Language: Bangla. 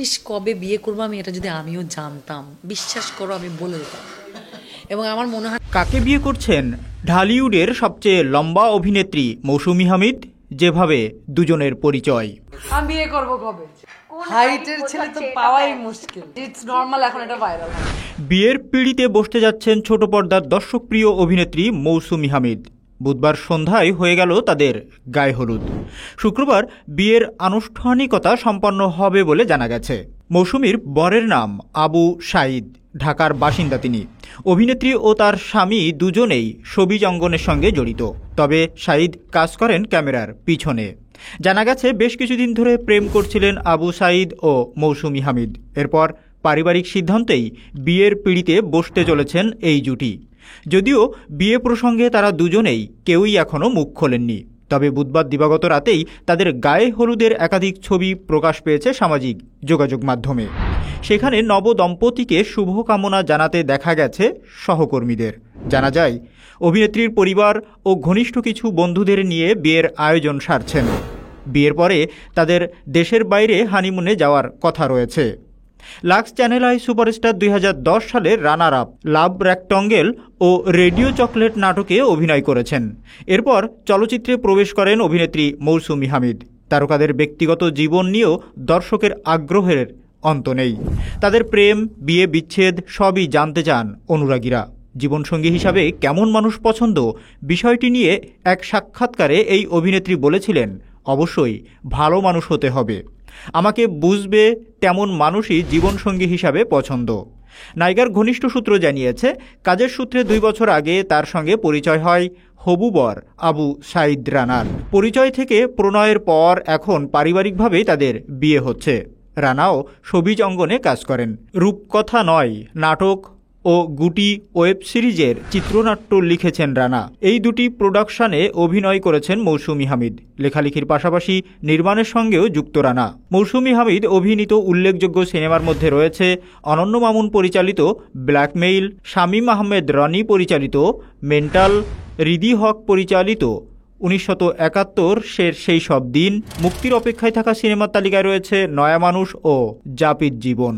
ইস কবে বিয়ে করবো আমি, এটা যদি আমিও জানতাম, বিশ্বাস করো আমি বলে দিতাম। এবং আমার মনে হয় কাকে বিয়ে করছেন ঢালিউডের সবচেয়ে লম্বা অভিনেত্রী মৌসুমী হামিদ, যেভাবে দুজনের পরিচয়। আমি বিয়ে করবো কবে, হাইটের ছেলে তো পাওয়াই মুশকিল, ইটস নর্মাল, এখন এটা ভাইরাল। বিয়ের পিঁড়িতে বসতে যাচ্ছেন ছোট পর্দার দর্শকপ্রিয় অভিনেত্রী মৌসুমী হামিদ। বুধবার সন্ধ্যায় হয়ে গেল তাদের গায়ে হলুদ। শুক্রবার বিয়ের আনুষ্ঠানিকতা সম্পন্ন হবে বলে জানা গেছে। মৌসুমীর বরের নাম আবু সাঈদ, ঢাকার বাসিন্দা তিনি। অভিনেত্রী ও তার স্বামী দুজনেই শোবিজ অঙ্গনের সঙ্গে জড়িত, তবে সাঈদ কাজ করেন ক্যামেরার পিছনে। জানা গেছে বেশ কিছুদিন ধরে প্রেম করছিলেন আবু সাঈদ ও মৌসুমী হামিদ। এরপর পারিবারিক সিদ্ধান্তেই বিয়ের পিঁড়িতে বসতে চলেছেন এই জুটি। যদিও বিয়ে প্রসঙ্গে তারা দুজনেই কেউই এখনও মুখ খোলেননি, তবে বুধবার দিবাগত রাতেই তাদের গায়ে হলুদের একাধিক ছবি প্রকাশ পেয়েছে সামাজিক যোগাযোগ মাধ্যমে। সেখানে নবদম্পতিকে শুভকামনা জানাতে দেখা গেছে সহকর্মীদের। জানা যায়, অভিনেত্রীর পরিবার ও ঘনিষ্ঠ কিছু বন্ধুদের নিয়ে বিয়ের আয়োজন সারছেন। বিয়ের পরে তাদের দেশের বাইরে হানিমুনে যাওয়ার কথা রয়েছে। লাক্স চ্যানেল আই সুপারস্টার 2010 সালের রানার আপ, লাভ রেক্ট্যাঙ্গেল ও রেডিও চকলেট নাটকে অভিনয় করেছেন। এরপর চলচ্চিত্রে প্রবেশ করেন অভিনেত্রী মৌসুমী হামিদ। তারকাদের ব্যক্তিগত জীবন নিয়েও দর্শকের আগ্রহের অন্ত নেই। তাদের প্রেম, বিয়ে, বিচ্ছেদ সবই জানতে চান অনুরাগীরা। জীবনসঙ্গী হিসাবে কেমন মানুষ পছন্দ, বিষয়টি নিয়ে এক সাক্ষাৎকারে এই অভিনেত্রী বলেছিলেন, অবশ্যই ভালো মানুষ হতে হবে। আমাকে বুঝবে তেমন মানুষই জীবনসঙ্গী হিসাবে পছন্দ। নায়িকার ঘনিষ্ঠ সূত্র জানিয়েছে, কাজের সূত্রে 2 বছর আগে তার সঙ্গে পরিচয় হয় হবু বর আবু সাঈদ রানার। পরিচয় থেকে প্রণয়ের পর এখন পারিবারিকভাবেই তাদের বিয়ে হচ্ছে। রানাও শোবিজ অঙ্গনে কাজ করেন। রূপকথা নয়, নাটক ও গুটি ওয়েব সিরিজের চিত্রনাট্য লিখেছেন রানা। এই দুটি প্রোডাকশনে অভিনয় করেছেন মৌসুমী হামিদ। লেখালেখির পাশাপাশি নির্মাণের সঙ্গেও যুক্ত রানা। মৌসুমী হামিদ অভিনীত উল্লেখযোগ্য সিনেমার মধ্যে রয়েছে অনন্য মামুন পরিচালিত ব্ল্যাকমেইল, শামীম আহমেদ রনি পরিচালিত মেন্টাল, রিদি হক পরিচালিত 1971 সেই সব দিন। মুক্তির অপেক্ষায় থাকা সিনেমার তালিকায় রয়েছে নয়া মানুষ ও জাপির জীবন।